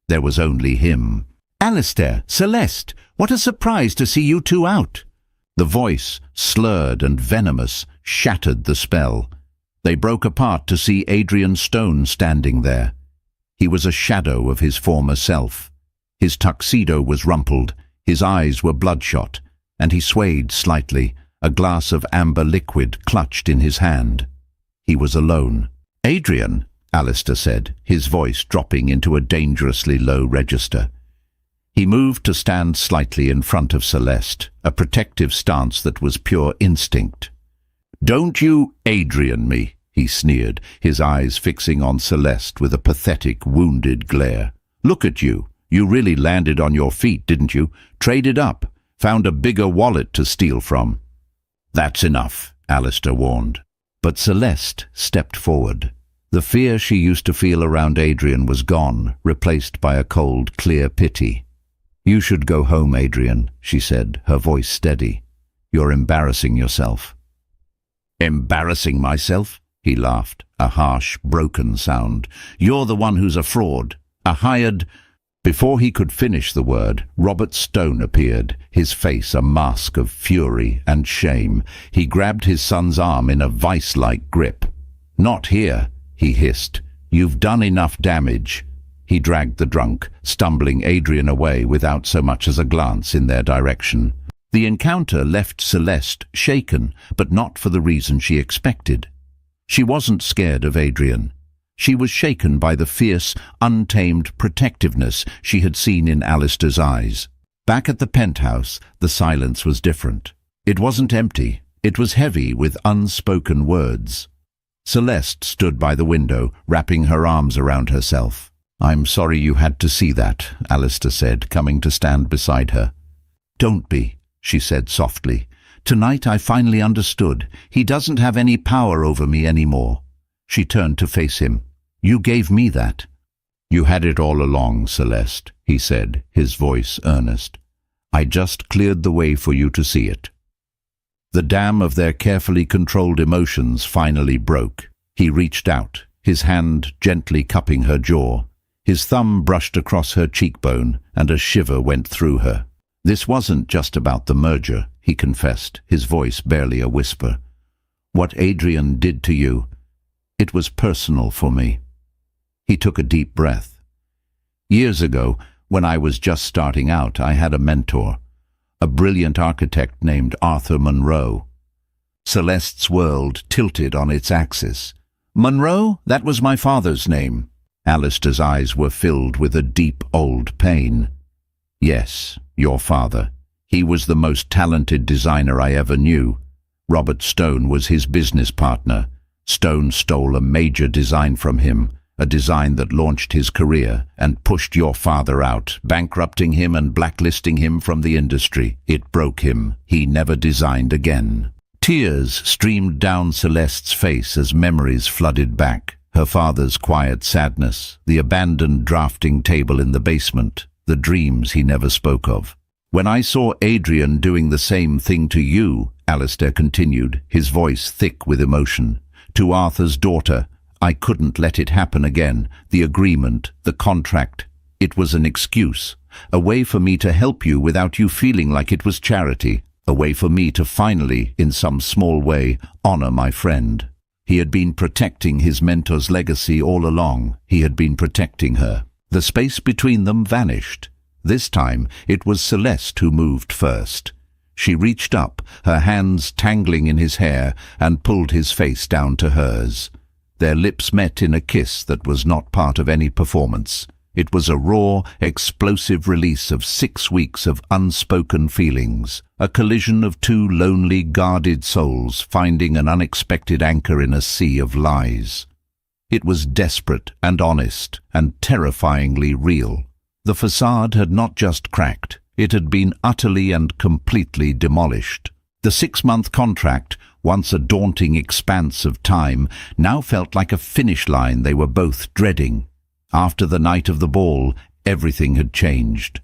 There was only him. "Alistair, Celeste, what a surprise to see you two out!" The voice, slurred and venomous, shattered the spell. They broke apart to see Adrian Stone standing there. He was a shadow of his former self. His tuxedo was rumpled, his eyes were bloodshot, and he swayed slightly, a glass of amber liquid clutched in his hand. He was alone. "Adrian," Alistair said, his voice dropping into a dangerously low register. He moved to stand slightly in front of Celeste, a protective stance that was pure instinct. "Don't you Adrian me," he sneered, his eyes fixing on Celeste with a pathetic, wounded glare. "Look at you. You really landed on your feet, didn't you? Traded up. Found a bigger wallet to steal from." "That's enough," Alistair warned. But Celeste stepped forward. The fear she used to feel around Adrian was gone, replaced by a cold, clear pity. "You should go home, Adrian," she said, her voice steady. "You're embarrassing yourself." "Embarrassing myself?" He laughed, a harsh, broken sound. "You're the one who's a fraud, a hired—" Before he could finish the word, Robert Stone appeared, his face a mask of fury and shame. He grabbed his son's arm in a vice-like grip. "Not here," he hissed. "You've done enough damage." He dragged the drunk, stumbling Adrian away without so much as a glance in their direction. The encounter left Celeste shaken, but not for the reason she expected. She wasn't scared of Adrian. She was shaken by the fierce, untamed protectiveness she had seen in Alistair's eyes. Back at the penthouse, the silence was different. It wasn't empty. It was heavy with unspoken words. Celeste stood by the window, wrapping her arms around herself. "I'm sorry you had to see that," Alistair said, coming to stand beside her. "Don't be," she said softly. "Tonight I finally understood. He doesn't have any power over me anymore." She turned to face him. "You gave me that." "You had it all along, Celeste," he said, his voice earnest. "I just cleared the way for you to see it." The dam of their carefully controlled emotions finally broke. He reached out, his hand gently cupping her jaw. His thumb brushed across her cheekbone, and a shiver went through her. "This wasn't just about the merger," he confessed, his voice barely a whisper. "What Adrian did to you, it was personal for me." He took a deep breath. "Years ago, when I was just starting out, I had a mentor, a brilliant architect named Arthur Monroe." Celeste's world tilted on its axis. "Monroe? That was my father's name." Alistair's eyes were filled with a deep old pain. "Yes, your father. He was the most talented designer I ever knew. Robert Stone was his business partner. Stone stole a major design from him, a design that launched his career and pushed your father out, bankrupting him and blacklisting him from the industry. It broke him. He never designed again. Tears streamed down Celeste's face as memories flooded back. Her father's quiet sadness, the abandoned drafting table in the basement, the dreams he never spoke of. When I saw Adrian doing the same thing to you, Alistair continued, his voice thick with emotion, to Arthur's daughter, I couldn't let it happen again. The agreement, the contract, it was an excuse, a way for me to help you without you feeling like it was charity, a way for me to finally, in some small way, honor my friend. He had been protecting his mentor's legacy all along. He had been protecting her. The space between them vanished. This time, it was Celeste who moved first. She reached up, her hands tangling in his hair, and pulled his face down to hers. Their lips met in a kiss that was not part of any performance. It was a raw, explosive release of 6 weeks of unspoken feelings, a collision of two lonely, guarded souls finding an unexpected anchor in a sea of lies. It was desperate and honest and terrifyingly real. The facade had not just cracked, it had been utterly and completely demolished. The 6-month contract, once a daunting expanse of time, now felt like a finish line they were both dreading. After the night of the ball, everything had changed.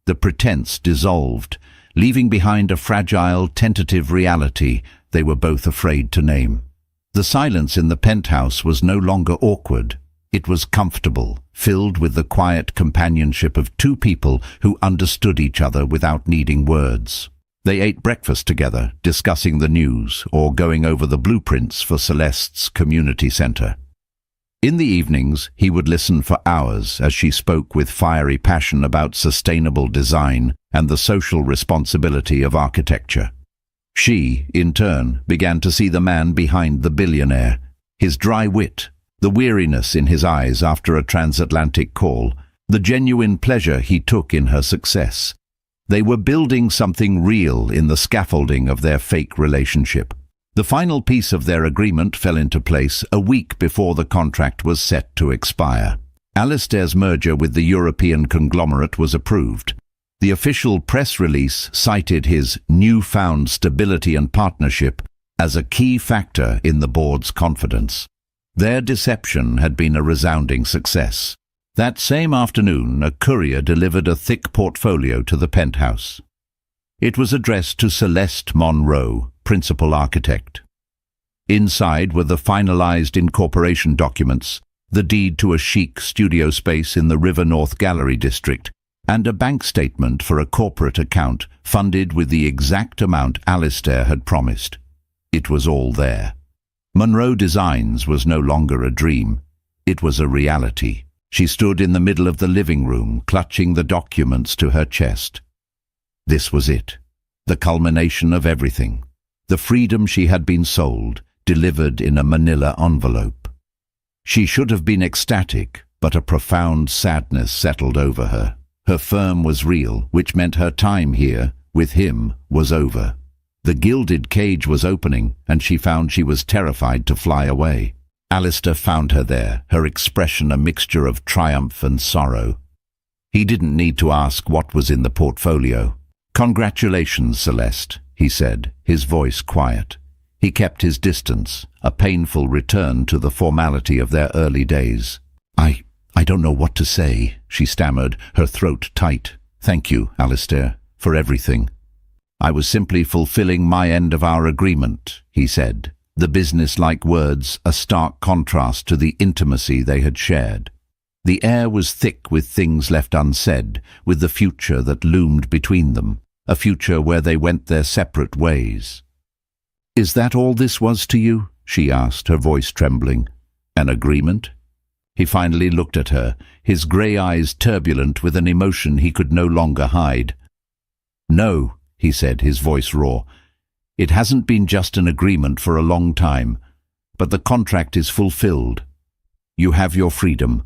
The pretense dissolved, leaving behind a fragile, tentative reality they were both afraid to name. The silence in the penthouse was no longer awkward. It was comfortable, filled with the quiet companionship of two people who understood each other without needing words. They ate breakfast together, discussing the news or going over the blueprints for Celeste's community center. In the evenings, he would listen for hours as she spoke with fiery passion about sustainable design and the social responsibility of architecture. She, in turn, began to see the man behind the billionaire, his dry wit, the weariness in his eyes after a transatlantic call, the genuine pleasure he took in her success. They were building something real in the scaffolding of their fake relationship. The final piece of their agreement fell into place a week before the contract was set to expire. Alistair's merger with the European conglomerate was approved. The official press release cited his newfound stability and partnership as a key factor in the board's confidence. Their deception had been a resounding success. That same afternoon, a courier delivered a thick portfolio to the penthouse. It was addressed to Celeste Monroe, principal architect. Inside were the finalized incorporation documents, the deed to a chic studio space in the River North Gallery district, and a bank statement for a corporate account funded with the exact amount Alistair had promised. It was all there. Monroe Designs was no longer a dream. It was a reality. She stood in the middle of the living room, clutching the documents to her chest. This was it, the culmination of everything. The freedom she had been sold, delivered in a manila envelope. She should have been ecstatic, but a profound sadness settled over her. Her firm was real, which meant her time here, with him, was over. The gilded cage was opening, and she found she was terrified to fly away. Alistair found her there, her expression a mixture of triumph and sorrow. He didn't need to ask what was in the portfolio. "Congratulations, Celeste," he said, his voice quiet. He kept his distance, a painful return to the formality of their early days. I don't know what to say," she stammered, her throat tight. "Thank you, Alistair, for everything." "I was simply fulfilling my end of our agreement," he said, the business-like words a stark contrast to the intimacy they had shared. The air was thick with things left unsaid, with the future that loomed between them, a future where they went their separate ways. "Is that all this was to you?" she asked, her voice trembling. "An agreement?" He finally looked at her, his grey eyes turbulent with an emotion he could no longer hide. "No," he said, his voice raw. "It hasn't been just an agreement for a long time, but the contract is fulfilled. You have your freedom.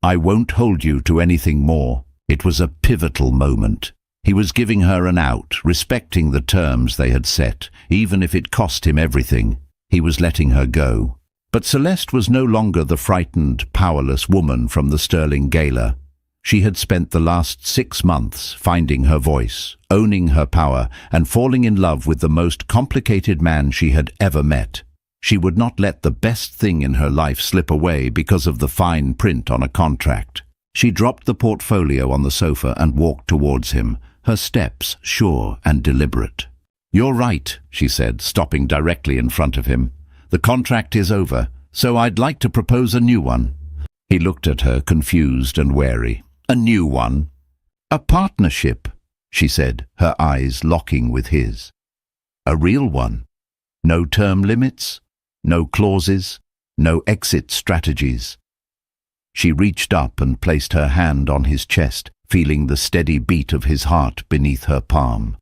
I won't hold you to anything more." It was a pivotal moment. He was giving her an out, respecting the terms they had set, even if it cost him everything. He was letting her go. But Celeste was no longer the frightened, powerless woman from the Sterling Gala. She had spent the last 6 months finding her voice, owning her power, and falling in love with the most complicated man she had ever met. She would not let the best thing in her life slip away because of the fine print on a contract. She dropped the portfolio on the sofa and walked towards him, her steps sure and deliberate. "You're right," she said, stopping directly in front of him. "The contract is over, so I'd like to propose a new one." He looked at her, confused and wary. "A new one?" "A partnership," she said, her eyes locking with his. "A real one? No term limits? No clauses? No exit strategies?" She reached up and placed her hand on his chest, feeling the steady beat of his heart beneath her palm.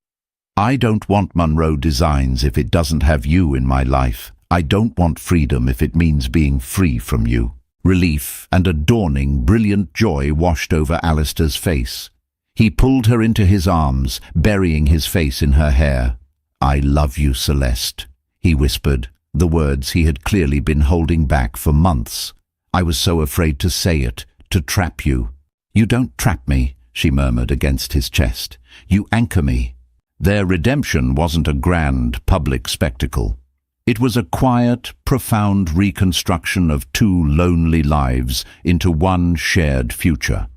"I don't want Monroe Designs if it doesn't have you in my life. I don't want freedom if it means being free from you." Relief and a dawning, brilliant joy washed over Alistair's face. He pulled her into his arms, burying his face in her hair. "I love you, Celeste," he whispered, the words he had clearly been holding back for months. "I was so afraid to say it, to trap you." "You don't trap me," she murmured against his chest. "You anchor me." Their redemption wasn't a grand, public spectacle. It was a quiet, profound reconstruction of 2 lonely lives into one shared future.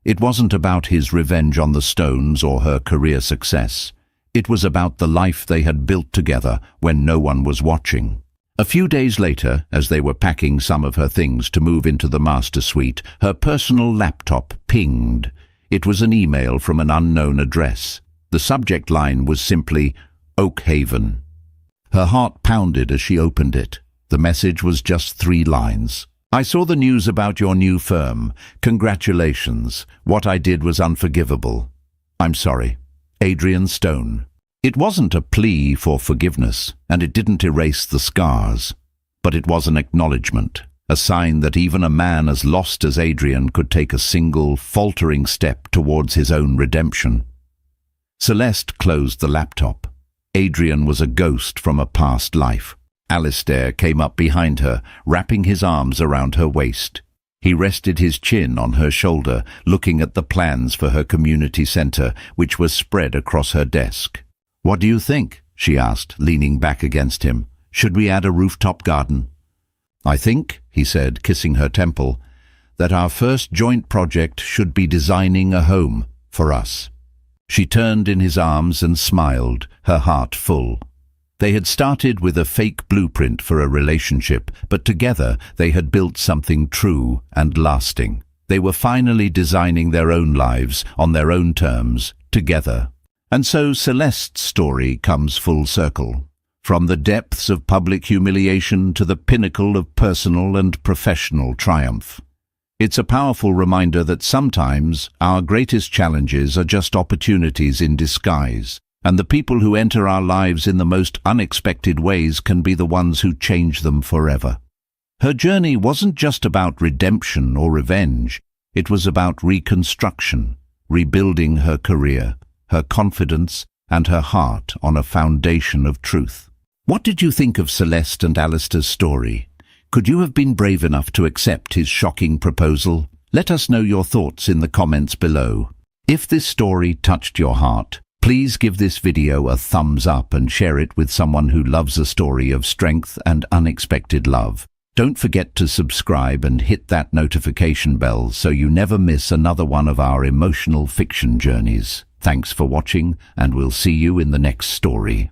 It wasn't about his revenge on the Stones or her career success. It was about the life they had built together when no one was watching. A few days later, as they were packing some of her things to move into the master suite, her personal laptop pinged. It was an email from an unknown address. The subject line was simply, "Oak Haven." Her heart pounded as she opened it. The message was just 3 lines. "I saw the news about your new firm. Congratulations. What I did was unforgivable. I'm sorry. Adrian Stone." It wasn't a plea for forgiveness, and it didn't erase the scars. But it was an acknowledgement, a sign that even a man as lost as Adrian could take a single, faltering step towards his own redemption. Celeste closed the laptop. Adrian was a ghost from a past life. Alistair came up behind her, wrapping his arms around her waist. He rested his chin on her shoulder, looking at the plans for her community centre, which was spread across her desk. "What do you think?" she asked, leaning back against him. "Should we add a rooftop garden?" "I think," he said, kissing her temple, "that our first joint project should be designing a home for us." She turned in his arms and smiled, her heart full. They had started with a fake blueprint for a relationship, but together they had built something true and lasting. They were finally designing their own lives on their own terms, together. And so Celeste's story comes full circle. From the depths of public humiliation to the pinnacle of personal and professional triumph. It's a powerful reminder that sometimes our greatest challenges are just opportunities in disguise, and the people who enter our lives in the most unexpected ways can be the ones who change them forever. Her journey wasn't just about redemption or revenge. It was about reconstruction, rebuilding her career, her confidence, and her heart on a foundation of truth. What did you think of Celeste and Alistair's story? Could you have been brave enough to accept his shocking proposal? Let us know your thoughts in the comments below. If this story touched your heart, please give this video a thumbs up and share it with someone who loves a story of strength and unexpected love. Don't forget to subscribe and hit that notification bell so you never miss another one of our emotional fiction journeys. Thanks for watching, and we'll see you in the next story.